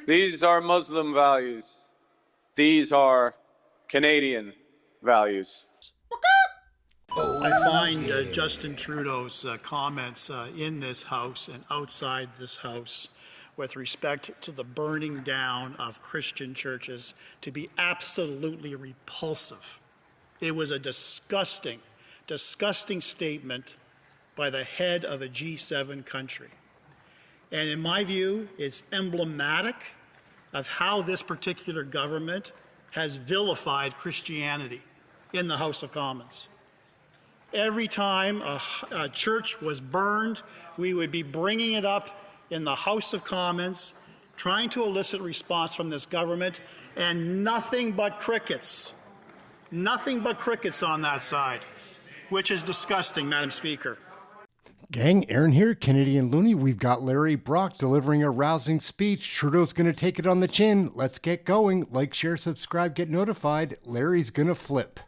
These are Muslim values. These are Canadian values. I find Justin Trudeau's comments in this House and outside this House with respect to the burning down of Christian churches to be absolutely repulsive. It was a disgusting, disgusting statement by the head of a G7 country. And in my view, it's emblematic of how this particular government has vilified Christianity in the House of Commons. Every time a church was burned, we would be bringing it up in the House of Commons, trying to elicit response from this government, and nothing but crickets. Nothing but crickets on that side, which is disgusting, Madam Speaker. Gang, Aaron here, Canadian Looney. We've got Larry Brock delivering a rousing speech. Trudeau's going to take it on the chin. Let's get going. Like, share, subscribe, get notified. Larry's going to flip.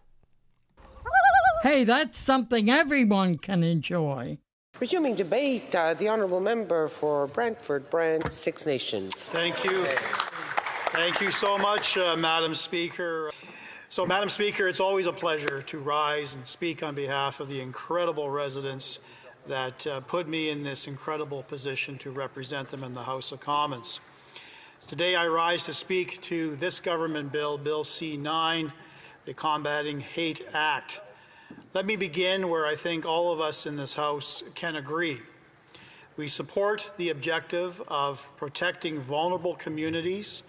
Hey, that's something everyone can enjoy. Resuming debate, the Honourable Member for Brantford, Brant, Six Nations. Thank you. Thank you so much, Madam Speaker. So, Madam Speaker, it's always a pleasure to rise and speak on behalf of the incredible residents that put me in this incredible position to represent them in the House of Commons. Today I rise to speak to this government bill, Bill C-9, the Combating Hate Act. Let me begin where I think all of us in this House can agree. We support the objective of protecting vulnerable communities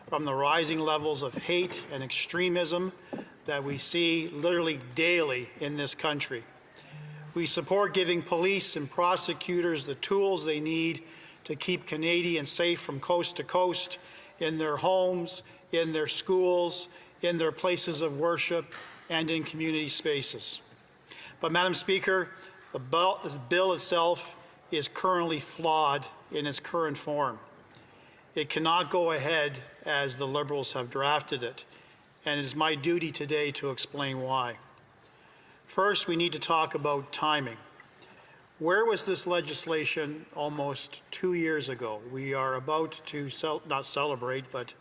from the rising levels of hate and extremism that we see literally daily in this country. We support giving police and prosecutors the tools they need to keep Canadians safe from coast to coast, in their homes, in their schools, in their places of worship, and in community spaces. But, Madam Speaker, this bill itself is currently flawed in its current form. It cannot go ahead as the Liberals have drafted it, and it is my duty today to explain why. First, we need to talk about timing. Where was this legislation almost 2 years ago? We are about to not celebrate, but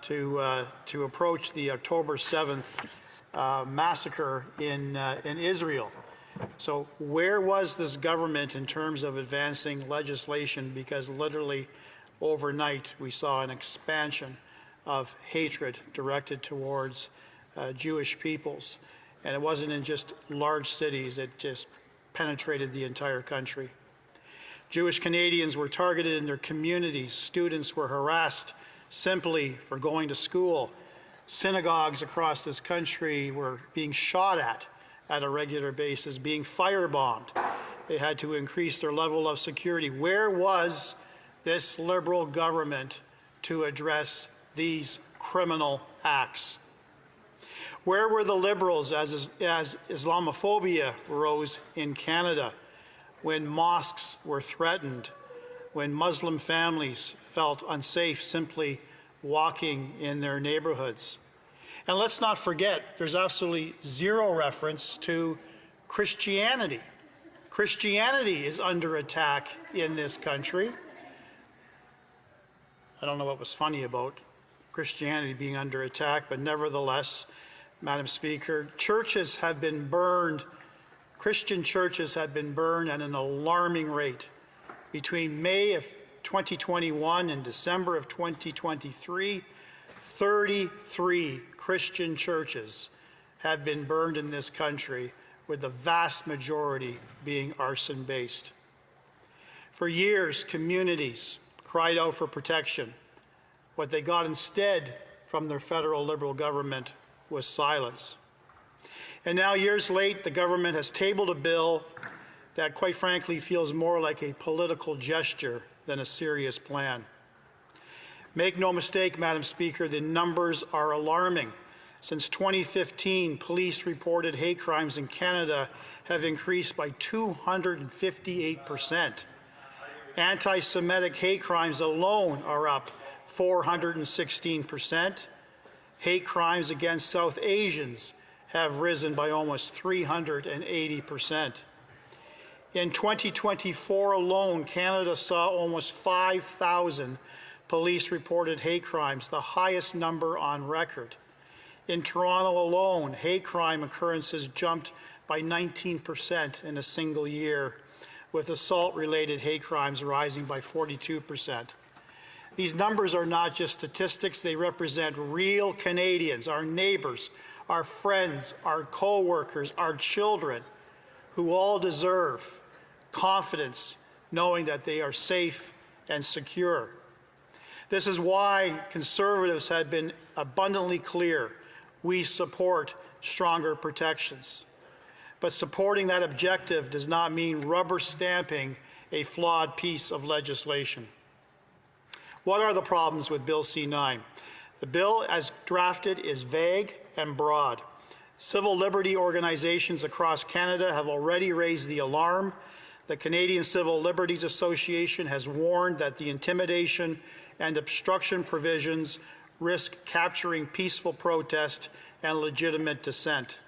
to approach the October 7th massacre in Israel. So where was this government in terms of advancing legislation? Because literally overnight we saw an expansion of hatred directed towards Jewish peoples. And it wasn't in just large cities, it just penetrated the entire country. Jewish Canadians were targeted in their communities. Students were harassed simply for going to school. Synagogues across this country were being shot at a regular basis, being firebombed. They had to increase their level of security. Where was this Liberal government to address these criminal acts? Where were the Liberals as Islamophobia rose in Canada, when mosques were threatened, when Muslim families felt unsafe simply walking in their neighborhoods? And let's not forget, there's absolutely zero reference to Christianity. Christianity is under attack in this country. I don't know what was funny about Christianity being under attack, but nevertheless, Madam Speaker, churches have been burned, Christian churches have been burned at an alarming rate. Between May of 2021 and December of 2023, 33 Christian churches have been burned in this country, with the vast majority being arson-based. For years, communities cried out for protection. What they got instead from their federal Liberal government was silence. And now, years late, the government has tabled a bill that, quite frankly, feels more like a political gesture than a serious plan. Make no mistake, Madam Speaker, the numbers are alarming. Since 2015, police reported hate crimes in Canada have increased by 258%. Anti-Semitic hate crimes alone are up 416%. Hate crimes against South Asians have risen by almost 380%. In 2024 alone, Canada saw almost 5,000 police reported hate crimes, the highest number on record. In Toronto alone, hate crime occurrences jumped by 19% in a single year, with assault-related hate crimes rising by 42%. These numbers are not just statistics, they represent real Canadians, our neighbours, our friends, our co-workers, our children, who all deserve confidence knowing that they are safe and secure. This is why Conservatives have been abundantly clear. We support stronger protections. But supporting that objective does not mean rubber stamping a flawed piece of legislation. What are the problems with Bill C-9? The bill as drafted is vague and broad. Civil liberty organizations across Canada have already raised the alarm. The Canadian Civil Liberties Association has warned that the intimidation and obstruction provisions risk capturing peaceful protest and legitimate dissent.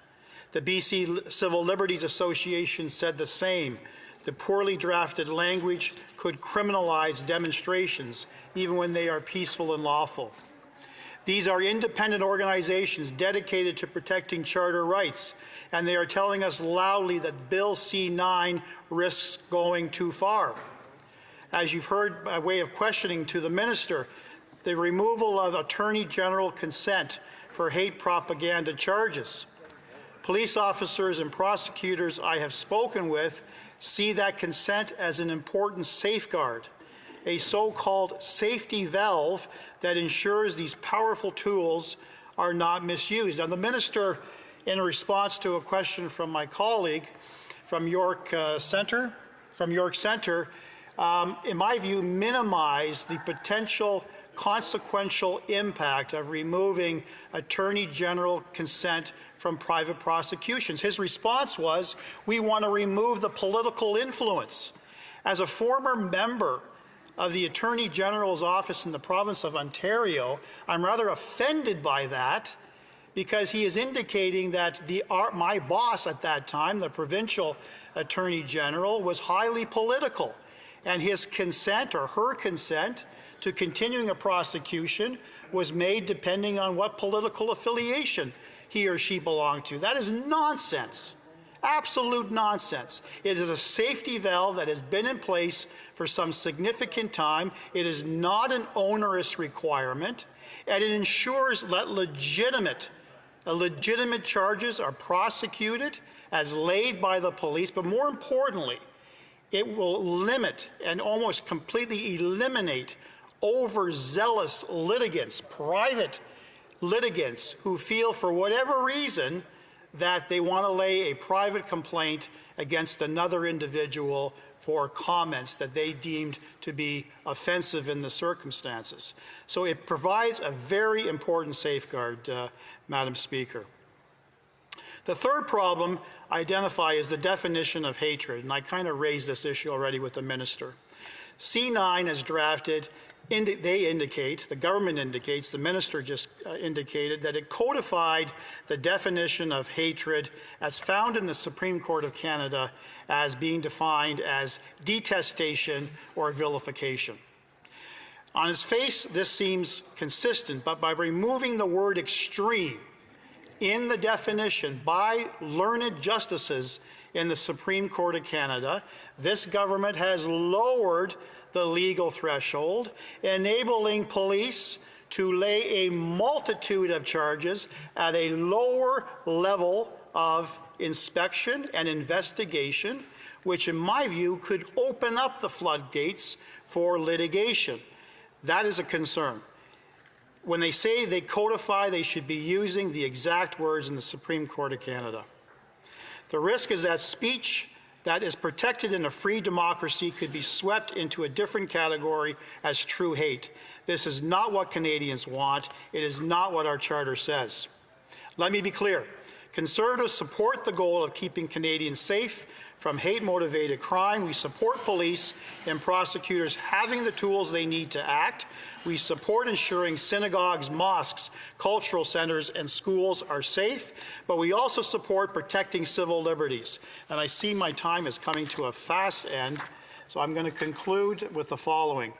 The BC Civil Liberties Association said the same. The poorly drafted language could criminalize demonstrations, even when they are peaceful and lawful. These are independent organizations dedicated to protecting charter rights, and they are telling us loudly that Bill C-9 risks going too far. As you've heard by way of questioning to the minister, the removal of Attorney General consent for hate propaganda charges. Police officers and prosecutors I have spoken with see that consent as an important safeguard, a so-called safety valve that ensures these powerful tools are not misused. And the minister, in response to a question from my colleague from York Centre, in my view, minimized the potential consequential impact of removing Attorney General consent from private prosecutions. His response was, we want to remove the political influence. As a former member of the Attorney General's office in the province of Ontario, I'm rather offended by that, because he is indicating that my boss at that time, the provincial Attorney General, was highly political, and his consent or her consent to continuing a prosecution was made depending on what political affiliation he or she belonged to. That is nonsense. Absolute nonsense. It is a safety valve that has been in place for some significant time. It is not an onerous requirement, and it ensures that legitimate charges are prosecuted as laid by the police, but more importantly, it will limit and almost completely eliminate overzealous litigants, private litigants, who feel for whatever reason that they want to lay a private complaint against another individual for comments that they deemed to be offensive in the circumstances. So it provides a very important safeguard, Madam Speaker. The third problem I identify is the definition of hatred, and I kind of raised this issue already with the minister. C-9 as drafted, the government indicates, the minister just indicated, that it codified the definition of hatred as found in the Supreme Court of Canada as being defined as detestation or vilification. On its face, this seems consistent, but by removing the word extreme in the definition by learned justices in the Supreme Court of Canada, this government has lowered the legal threshold, enabling police to lay a multitude of charges at a lower level of inspection and investigation, which in my view could open up the floodgates for litigation. That is a concern. When they say they codify, they should be using the exact words in the Supreme Court of Canada. The risk is that speech that is protected in a free democracy could be swept into a different category as true hate. This is not what Canadians want. It is not what our charter says. Let me be clear. Conservatives support the goal of keeping Canadians safe from hate-motivated crime. We support police and prosecutors having the tools they need to act. We support ensuring synagogues, mosques, cultural centers, and schools are safe, but we also support protecting civil liberties. And I see my time is coming to a fast end, so I'm going to conclude with the following.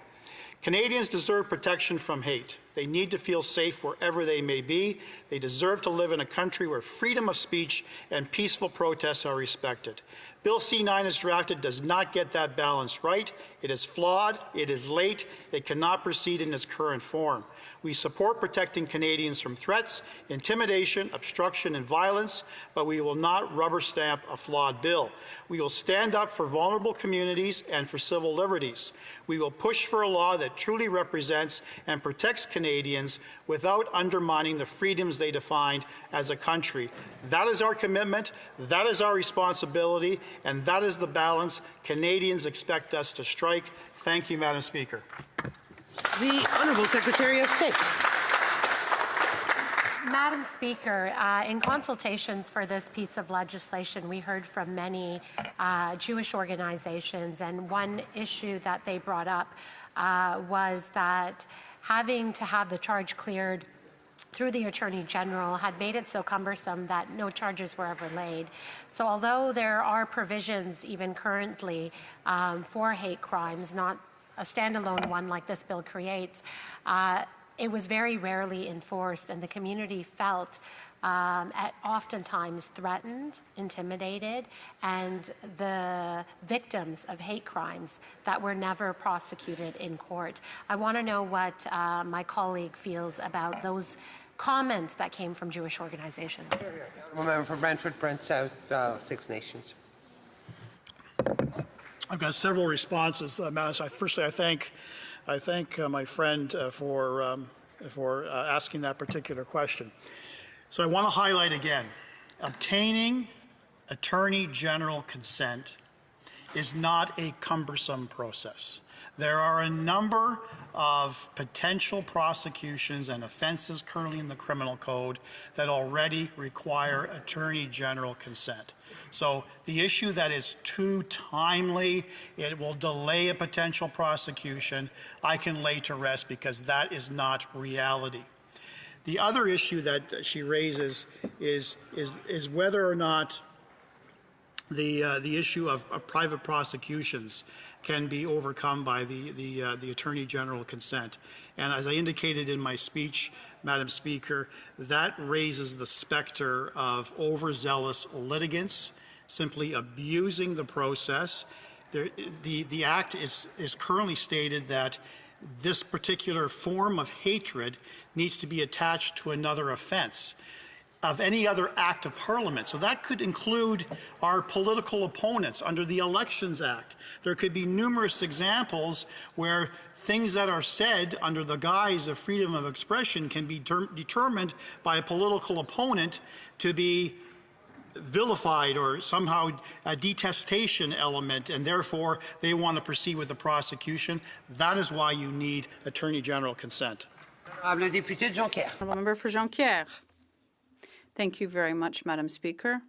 Canadians deserve protection from hate. They need to feel safe wherever they may be. They deserve to live in a country where freedom of speech and peaceful protests are respected. Bill C-9 as drafted does not get that balance right. It is flawed. It is late. It cannot proceed in its current form. We support protecting Canadians from threats, intimidation, obstruction, and violence, but we will not rubber stamp a flawed bill. We will stand up for vulnerable communities and for civil liberties. We will push for a law that truly represents and protects Canadians without undermining the freedoms they defined as a country. That is our commitment, that is our responsibility, and that is the balance Canadians expect us to strike. Thank you, Madam Speaker. The Honourable Secretary of State. Madam Speaker, in consultations for this piece of legislation, we heard from many Jewish organizations, and one issue that they brought up was that having to have the charge cleared through the Attorney General had made it so cumbersome that no charges were ever laid. So although there are provisions even currently for hate crimes, not a standalone one like this bill creates, it was very rarely enforced, and the community felt oftentimes threatened, intimidated, and the victims of hate crimes that were never prosecuted in court. I want to know what my colleague feels about those comments that came from Jewish organizations. Member for Brantford, Brant South, Six Nations. I've got several responses, Madam Speaker. Firstly, I thank my friend for asking that particular question. So I want to highlight again, obtaining Attorney General consent is not a cumbersome process. There are a number of potential prosecutions and offenses currently in the criminal code that already require Attorney General consent. So the issue that is too timely, it will delay a potential prosecution, I can lay to rest because that is not reality. The other issue that she raises is whether or not the issue of private prosecutions can be overcome by the Attorney General consent. And as I indicated in my speech, Madam Speaker, that raises the specter of overzealous litigants simply abusing the process. The Act is currently stated that this particular form of hatred needs to be attached to another offense of any other act of Parliament. So that could include our political opponents under the Elections Act. There could be numerous examples where things that are said under the guise of freedom of expression can be determined by a political opponent to be vilified or somehow a detestation element, and therefore they want to proceed with the prosecution. That is why you need Attorney General consent. Honourable député Jonquière. Honourable member for Jonquière. Thank you very much, Madam Speaker.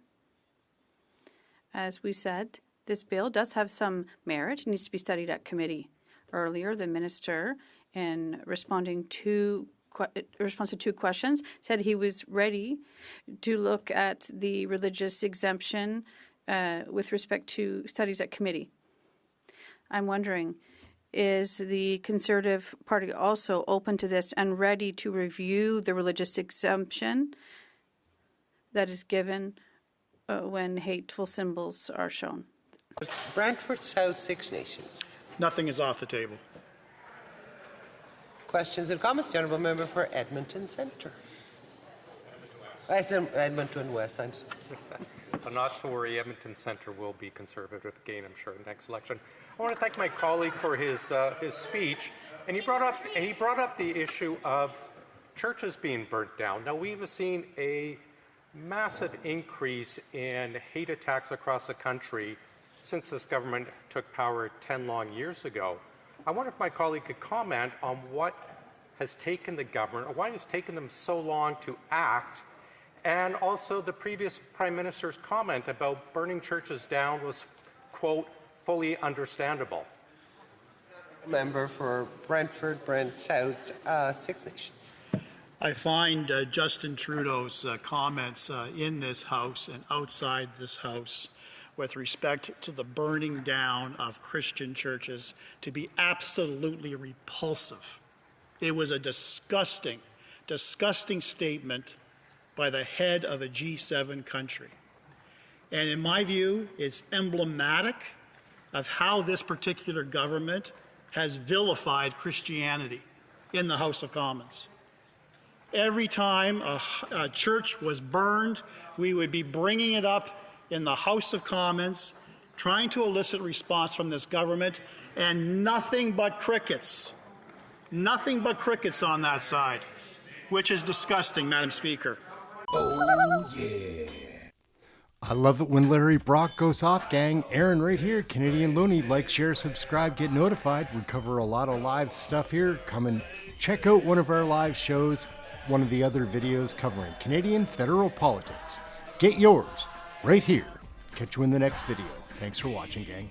As we said, this bill does have some merit. It needs to be studied at committee. Earlier, the minister, in responding to response to 2 questions, said he was ready to look at the religious exemption with respect to studies at committee. I'm wondering, is the Conservative Party also open to this and ready to review the religious exemption that is given when hateful symbols are shown? Brantford South, Six Nations. Nothing is off the table. Questions and comments? The Honourable Member for Edmonton Centre. Edmonton West, I'm sorry. Not to worry, Edmonton Centre will be Conservative again, I'm sure, next election. I want to thank my colleague for his speech, and he brought up the issue of churches being burnt down. Now, we've seen a massive increase in hate attacks across the country since this government took power 10 long years ago. I wonder if my colleague could comment on what has taken the government, or why it's taken them so long to act, and also the previous Prime Minister's comment about burning churches down was, quote, fully understandable. Member for Brantford, Brant South, Six Nations. I find Justin Trudeau's comments in this House and outside this House with respect to the burning down of Christian churches to be absolutely repulsive. It was a disgusting, disgusting statement by the head of a G7 country. And in my view, it's emblematic of how this particular government has vilified Christianity in the House of Commons. Every time a church was burned, we would be bringing it up in the House of Commons, trying to elicit response from this government, and nothing but crickets. Nothing but crickets on that side, which is disgusting, Madam Speaker. Oh, yeah. I love it when Larry Brock goes off, gang. Aaron right here, Canadian Looney. Like, share, subscribe, get notified. We cover a lot of live stuff here. Come and check out one of our live shows, one of the other videos covering Canadian federal politics. Get yours right here. Catch you in the next video. Thanks for watching, gang.